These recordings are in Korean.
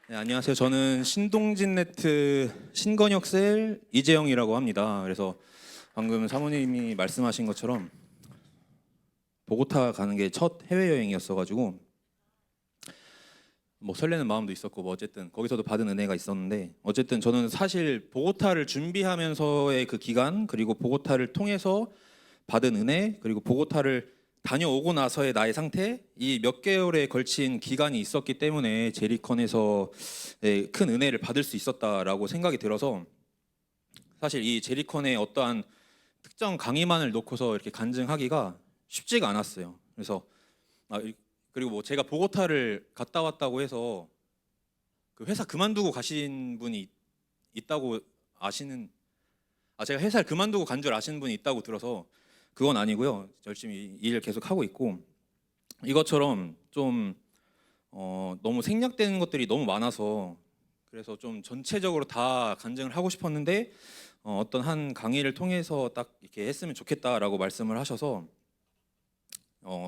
네, 안녕하세요. 저는 신동진네트 신건혁셀 이재영이라고 합니다. 그래서 방금 사모님이 말씀하신 것처럼 보고타 가는 게 첫 해외여행이었어가지고 뭐 설레는 마음도 있었고 뭐 어쨌든 거기서도 받은 은혜가 있었는데 어쨌든 저는 사실 보고타를 준비하면서의 그 기간 그리고 보고타를 통해서 받은 은혜 그리고 보고타를 다녀오고 나서의 나의 상태 이 몇 개월에 걸친 기간이 있었기 때문에 제리컨에서 큰 은혜를 받을 수 있었다라고 생각이 들어서 사실 이 제리컨의 어떠한 특정 강의만을 놓고서 이렇게 간증하기가 쉽지가 않았어요. 그래서 그리고 뭐 제가 보고타를 갔다 왔다고 해서 그 회사 그만두고 가신 분이 있다고 아시는 제가 회사를 그만두고 간 줄 아시는 분이 있다고 들어서 그건 아니고요. 열심히 일을 계속 하고 있고 이것처럼 좀 너무 생략되는 것들이 너무 많아서 그래서 좀 전체적으로 다 간증을 하고 싶었는데 어떤 한 강의를 통해서 딱 이렇게 했으면 좋겠다라고 말씀을 하셔서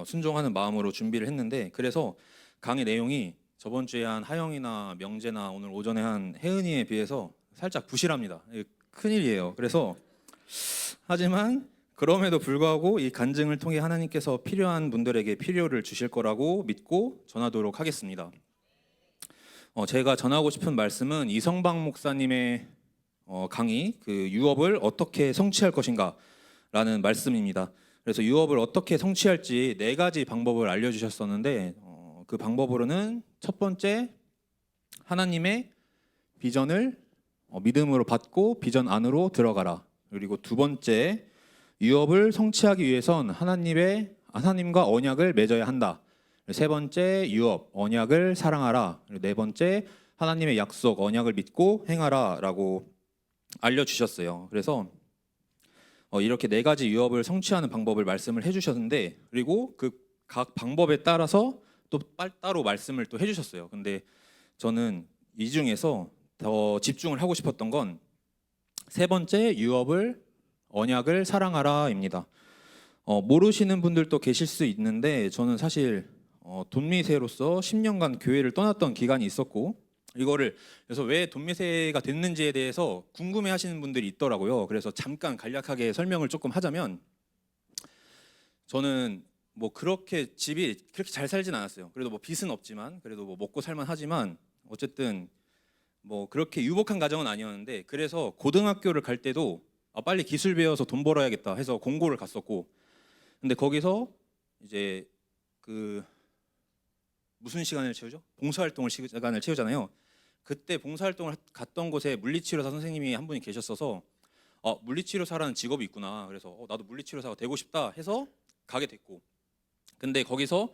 순종하는 마음으로 준비를 했는데 그래서 강의 내용이 저번 주에 한 하영이나 명재나 오늘 오전에 한 혜은이에 비해서 살짝 부실합니다. 큰일이에요. 그래서 하지만 그럼에도 불구하고 이 간증을 통해 하나님께서 필요한 분들에게 필요를 주실 거라고 믿고 전하도록 하겠습니다. 제가 전하고 싶은 말씀은 이성박 목사님의 강의 그 유업을 어떻게 성취할 것인가 라는 말씀입니다. 그래서 유업을 어떻게 성취할지 4가지 방법을 알려주셨었는데 그 방법으로는 첫 번째 하나님의 비전을 믿음으로 받고 비전 안으로 들어가라. 그리고 두 번째 유업을 성취하기 위해선 하나님과 언약을 맺어야 한다. 세 번째 유업 언약을 사랑하라. 네 번째 하나님의 약속 언약을 믿고 행하라라고 알려주셨어요. 그래서 이렇게 4가지 유업을 성취하는 방법을 말씀을 해주셨는데 그리고 그 각 방법에 따라서 또 따로 말씀을 또 해주셨어요. 근데 저는 이 중에서 더 집중을 하고 싶었던 건 세 번째 유업을 언약을 사랑하라입니다. 모르시는 분들도 계실 수 있는데 저는 사실 돈미세로서 10년간 교회를 떠났던 기간이 있었고 이거를 그래서 왜 돈미세가 됐는지에 대해서 궁금해하시는 분들이 있더라고요. 그래서 잠깐 간략하게 설명을 조금 하자면 저는 뭐 그렇게 집이 그렇게 잘 살진 않았어요. 그래도 뭐 빚은 없지만 그래도 뭐 먹고 살만 하지만 어쨌든 뭐 그렇게 유복한 가정은 아니었는데 그래서 고등학교를 갈 때도 빨리 기술 배워서 돈 벌어야겠다 해서 공고를 갔었고 근데 거기서 이제 그 무슨 시간을 채우죠? 봉사활동을 시간을 채우잖아요. 그때 봉사활동을 갔던 곳에 물리치료사 선생님이 한 분이 계셨어서 물리치료사라는 직업이 있구나. 그래서 나도 물리치료사가 되고 싶다 해서 가게 됐고 근데 거기서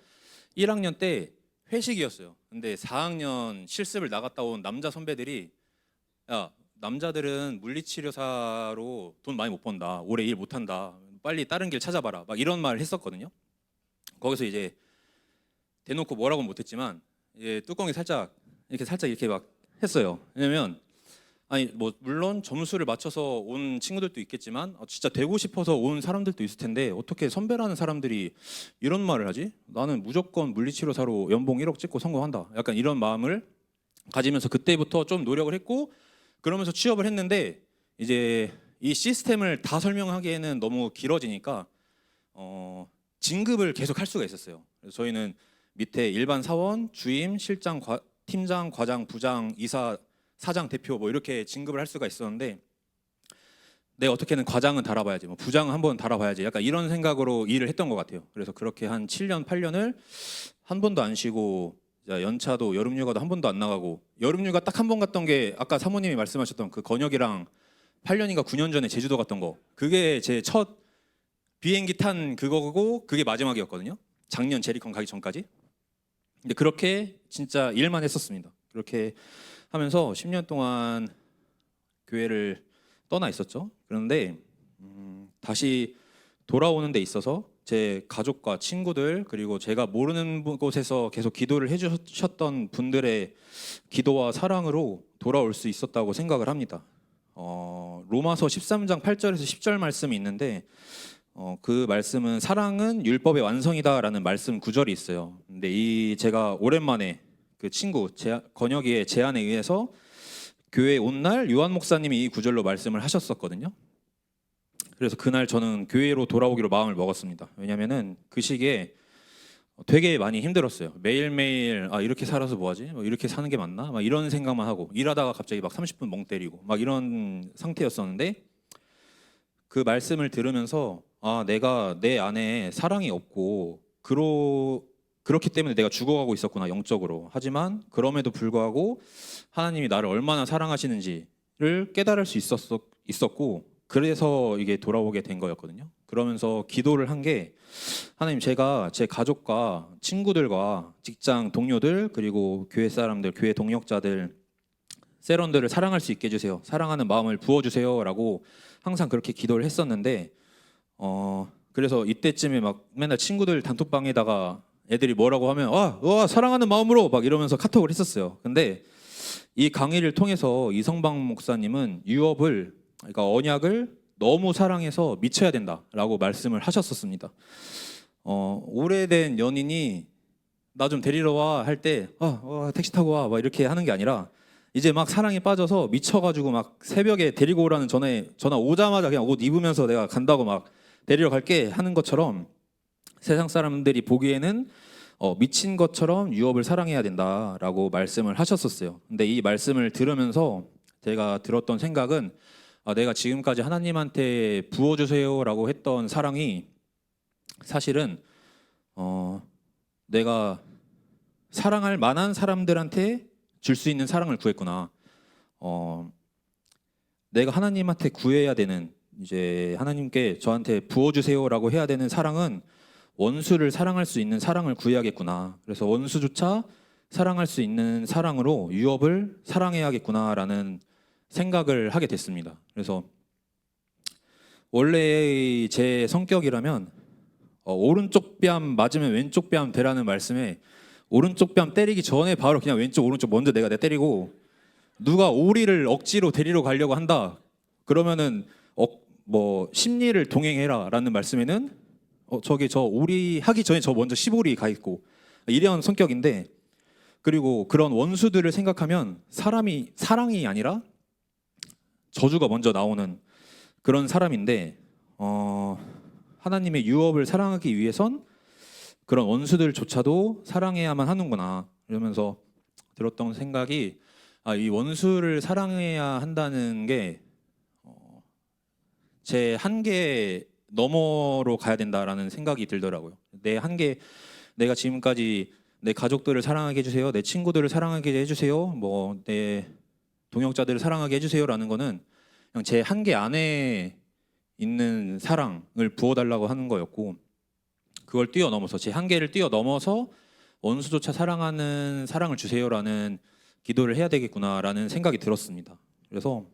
1학년 때 회식이었어요. 근데 4학년 실습을 나갔다 온 남자 선배들이 야 남자들은 물리치료사로 돈 많이 못 번다. 오래 일 못 한다. 빨리 다른 길 찾아봐라. 막 이런 말을 했었거든요. 거기서 이제 대놓고 뭐라고는 못했지만 뚜껑이 살짝 이렇게 막 했어요. 왜냐면 아니 뭐 물론 점수를 맞춰서 온 친구들도 있겠지만 진짜 되고 싶어서 온 사람들도 있을 텐데 어떻게 선배라는 사람들이 이런 말을 하지? 나는 무조건 물리치료사로 연봉 1억 찍고 성공한다. 약간 이런 마음을 가지면서 그때부터 좀 노력을 했고 그러면서 취업을 했는데 이제 이 시스템을 다 설명하기에는 너무 길어지니까 진급을 계속 할 수가 있었어요. 그래서 저희는 밑에 일반 사원, 주임, 실장, 팀장, 과장, 부장, 이사, 사장, 대표 뭐 이렇게 진급을 할 수가 있었는데 내가 어떻게든 과장은 달아봐야지, 뭐 부장은 한번 달아봐야지 약간 이런 생각으로 일을 했던 것 같아요. 그래서 그렇게 한 7년, 8년을 한 번도 안 쉬고 연차도 여름휴가도 한 번도 안 나가고 여름휴가 딱 한 번 갔던 게 아까 사모님이 말씀하셨던 그 건혁이랑 8년인가 9년 전에 제주도 갔던 거 그게 제 첫 비행기 탄 그거고 그게 마지막이었거든요. 작년 제리컨 가기 전까지. 근데 그렇게 진짜 일만 했었습니다. 그렇게 하면서 10년 동안 교회를 떠나 있었죠. 그런데 다시 돌아오는 데 있어서 제 가족과 친구들 그리고 제가 모르는 곳에서 계속 기도를 해주셨던 분들의 기도와 사랑으로 돌아올 수 있었다고 생각을 합니다. 로마서 13장 8절에서 10절 말씀이 있는데 그 말씀은 사랑은 율법의 완성이다라는 말씀 구절이 있어요. 근데 제가 오랜만에 그 친구 건혁이의 제안에 의해서 교회 온 날 요한 목사님이 이 구절로 말씀을 하셨었거든요. 그래서 그날 저는 교회로 돌아오기로 마음을 먹었습니다. 왜냐면은 그 시기에 되게 많이 힘들었어요. 매일매일 이렇게 살아서 뭐하지? 뭐 이렇게 사는 게 맞나? 막 이런 생각만 하고 일하다가 갑자기 막 30분 멍 때리고 막 이런 상태였었는데 그 말씀을 들으면서 내가 내 안에 사랑이 없고 그렇기 때문에 내가 죽어가고 있었구나 영적으로. 하지만 그럼에도 불구하고 하나님이 나를 얼마나 사랑하시는지를 깨달을 수 있었고 그래서 이게 돌아오게 된 거였거든요. 그러면서 기도를 한 게 하나님, 제가 제 가족과 친구들과 직장 동료들 그리고 교회 사람들, 교회 동역자들, 세런들을 사랑할 수 있게 해주세요. 사랑하는 마음을 부어주세요라고 항상 그렇게 기도를 했었는데 그래서 이때쯤에 막 맨날 친구들 단톡방에다가 애들이 뭐라고 하면 와 사랑하는 마음으로 막 이러면서 카톡을 했었어요. 근데 이 강의를 통해서 이성방 목사님은 유업을, 그러니까 언약을 너무 사랑해서 미쳐야 된다라고 말씀을 하셨었습니다. 오래된 연인이 나 좀 데리러 와 할 때 택시 타고 와 막 이렇게 하는 게 아니라 이제 막 사랑에 빠져서 미쳐가지고 막 새벽에 데리고 오라는 전화 오자마자 그냥 옷 입으면서 내가 간다고 막 데리러 갈게 하는 것처럼 세상 사람들이 보기에는 미친 것처럼 유업을 사랑해야 된다라고 말씀을 하셨었어요. 근데 이 말씀을 들으면서 제가 들었던 생각은 내가 지금까지 하나님한테 부어주세요라고 했던 사랑이 사실은 내가 사랑할 만한 사람들한테 줄 수 있는 사랑을 구했구나. 내가 하나님한테 구해야 되는, 이제 하나님께 저한테 부어주세요라고 해야 되는 사랑은 원수를 사랑할 수 있는 사랑을 구해야겠구나. 그래서 원수조차 사랑할 수 있는 사랑으로 유업을 사랑해야겠구나라는 생각을 하게 됐습니다. 그래서 원래 제 성격이라면 오른쪽 뺨 맞으면 왼쪽 뺨 대라는 말씀에 오른쪽 뺨 때리기 전에 바로 그냥 왼쪽 오른쪽 먼저 내가 때리고, 누가 오리를 억지로 데리러 가려고 한다 그러면은 뭐 심리를 동행해라라는 말씀에는 저기 저 오리 하기 전에 저 먼저 10오리 가 있고 이런 성격인데, 그리고 그런 원수들을 생각하면 사랑이 아니라 저주가 먼저 나오는 그런 사람인데 하나님의 유업을 사랑하기 위해선 그런 원수들조차도 사랑해야만 하는구나 이러면서 들었던 생각이, 이 원수를 사랑해야 한다는 게 제 한계 너머로 가야 된다라는 생각이 들더라고요. 내 한계, 내가 지금까지 내 가족들을 사랑하게 해주세요, 내 친구들을 사랑하게 해주세요, 뭐 내 동역자들을 사랑하게 해주세요라는 거는 그냥 제 한계 안에 있는 사랑을 부어달라고 하는 거였고, 그걸 뛰어넘어서 제 한계를 뛰어넘어서 원수조차 사랑하는 사랑을 주세요라는 기도를 해야 되겠구나라는 생각이 들었습니다. 그래서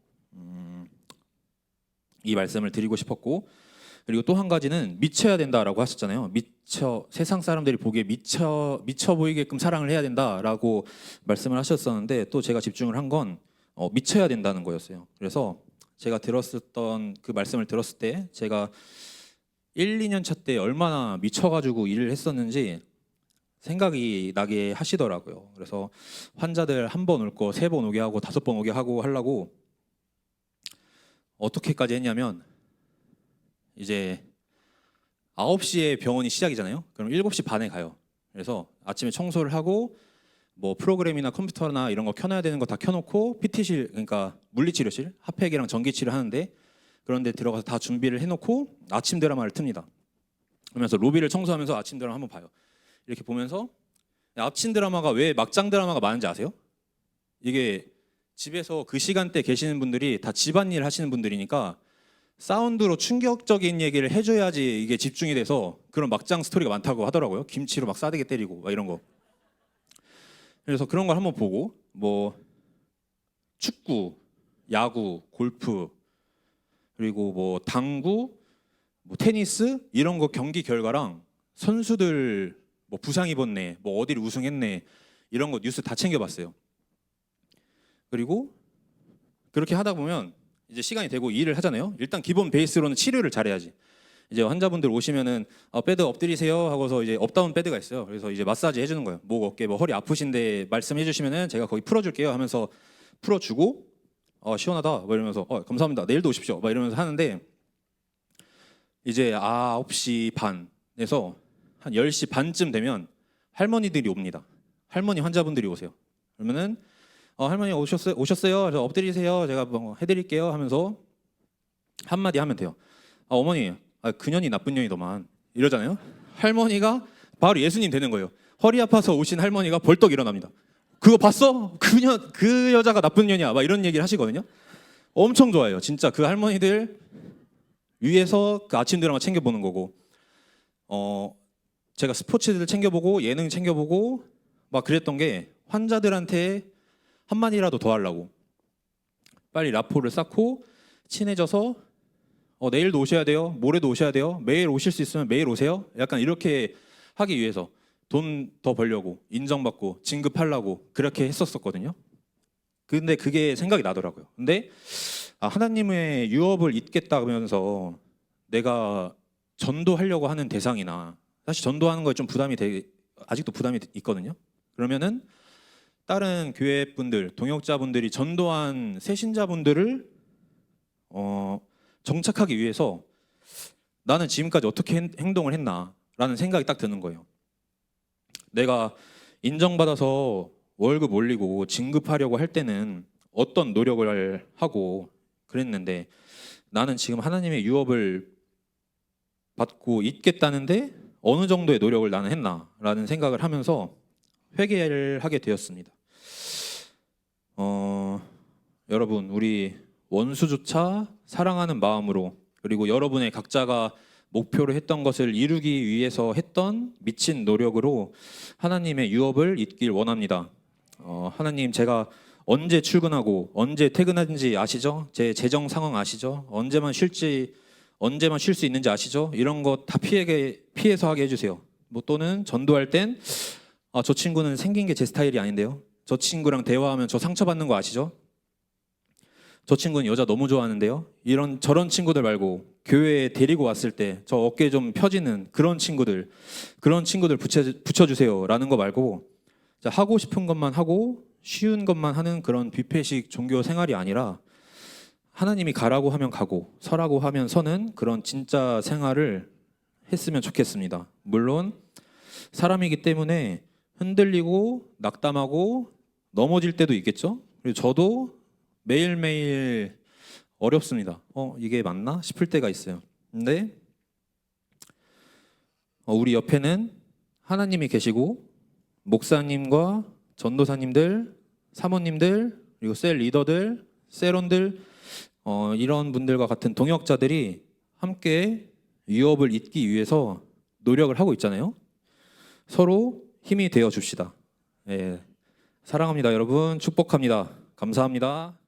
이 말씀을 드리고 싶었고, 그리고 또 한 가지는 미쳐야 된다라고 하셨잖아요. 세상 사람들이 보기에 미쳐 보이게끔 사랑을 해야 된다라고 말씀을 하셨었는데, 또 제가 집중을 한 건 미쳐야 된다는 거였어요. 그래서 제가 들었었던 그 말씀을 들었을 때 제가 1, 2년 차 때 얼마나 미쳐가지고 일을 했었는지 생각이 나게 하시더라고요. 그래서 환자들 한 번 올 거 3번 오게 하고 5번 오게 하고 하려고 어떻게까지 했냐면, 이제 9시에 병원이 시작이잖아요. 그럼 7시 반에 가요. 그래서 아침에 청소를 하고 뭐 프로그램이나 컴퓨터나 이런 거 켜놔야 되는 거 다 켜놓고 PT실, 그러니까 물리치료실, 핫팩이랑 전기치료 하는데 그런데 들어가서 다 준비를 해놓고 아침 드라마를 틉니다. 그러면서 로비를 청소하면서 아침 드라마 한번 봐요. 이렇게 보면서 아침 드라마가 왜 막장 드라마가 많은지 아세요? 이게 집에서 그 시간대 계시는 분들이 다 집안일 하시는 분들이니까 사운드로 충격적인 얘기를 해줘야지 이게 집중이 돼서 그런 막장 스토리가 많다고 하더라고요. 김치로 막 싸대기 때리고 막 이런 거. 그래서 그런 걸 한번 보고, 뭐 축구, 야구, 골프, 그리고 뭐 당구, 뭐 테니스 이런 거 경기 결과랑 선수들 뭐 부상 입었네, 뭐 어디를 우승했네 이런 거 뉴스 다 챙겨봤어요. 그리고 그렇게 하다 보면 이제 시간이 되고 일을 하잖아요. 일단 기본 베이스로는 치료를 잘해야지. 이제 환자분들 오시면은 배드 엎드리세요 하고서 이제 업다운 배드가 있어요. 그래서 이제 마사지 해주는 거예요. 목, 어깨, 뭐 허리 아프신데 말씀해 주시면은 제가 거기 풀어줄게요 하면서 풀어주고 시원하다 뭐 이러면서 감사합니다 내일도 오십시오 막 이러면서 하는데 이제 9시 반에서 한 10시 반쯤 되면 할머니들이 옵니다. 할머니 환자분들이 오세요. 그러면은 할머니 오셨어요? 그래서 엎드리세요. 제가 뭐 해드릴게요 하면서 한마디 하면 돼요. 어머니, 그년이 나쁜 년이더만 이러잖아요. 할머니가 바로 예수님 되는 거예요. 허리 아파서 오신 할머니가 벌떡 일어납니다. 그거 봤어? 그 여자가 나쁜 년이야. 막 이런 얘기를 하시거든요. 엄청 좋아해요. 진짜 그 할머니들 위에서 그 아침 드라마 챙겨보는 거고, 제가 스포츠들 챙겨보고 예능 챙겨보고 막 그랬던 게 환자들한테 한마디라도 더 하려고 빨리 라포를 쌓고 친해져서 내일도 오셔야 돼요. 모레도 오셔야 돼요. 매일 오실 수 있으면 매일 오세요. 약간 이렇게 하기 위해서 돈 더 벌려고 인정받고 진급하려고 그렇게 했었거든요. 근데 그게 생각이 나더라고요. 근데 하나님의 유업을 잇겠다면서 내가 전도하려고 하는 대상이나 사실 전도하는 거에 좀 아직도 부담이 있거든요. 그러면은 다른 교회 분들, 동역자분들이 전도한 새신자분들을 정착하기 위해서 나는 지금까지 어떻게 행동을 했나라는 생각이 딱 드는 거예요. 내가 인정받아서 월급 올리고 진급하려고 할 때는 어떤 노력을 하고 그랬는데 나는 지금 하나님의 유업을 받고 있겠다는데 어느 정도의 노력을 나는 했나라는 생각을 하면서 회개를 하게 되었습니다. 여러분, 우리 원수조차 사랑하는 마음으로 그리고 여러분의 각자가 목표로 했던 것을 이루기 위해서 했던 미친 노력으로 하나님의 유업을 잇길 원합니다. 하나님, 제가 언제 출근하고 언제 퇴근하는지 아시죠? 제 재정 상황 아시죠? 언제만 쉴 수 있는지 아시죠? 이런 거 다 피해서 하게 해주세요. 뭐 또는 전도할 땐 저 친구는 생긴 게 제 스타일이 아닌데요. 저 친구랑 대화하면 저 상처받는 거 아시죠? 저 친구는 여자 너무 좋아하는데요. 저런 친구들 말고 교회에 데리고 왔을 때 저 어깨 좀 펴지는 그런 친구들 붙여주세요라는 거 말고 하고 싶은 것만 하고 쉬운 것만 하는 그런 뷔페식 종교 생활이 아니라 하나님이 가라고 하면 가고 서라고 하면 서는 그런 진짜 생활을 했으면 좋겠습니다. 물론 사람이기 때문에 흔들리고 낙담하고 넘어질 때도 있겠죠. 그리고 저도 매일매일 어렵습니다. 이게 맞나 싶을 때가 있어요. 근데 우리 옆에는 하나님이 계시고 목사님과 전도사님들, 사모님들, 그리고 셀 리더들, 셀원들 이런 분들과 같은 동역자들이 함께 유업을 잇기 위해서 노력을 하고 있잖아요. 서로 힘이 되어 줍시다. 사랑합니다, 여러분. 축복합니다. 감사합니다.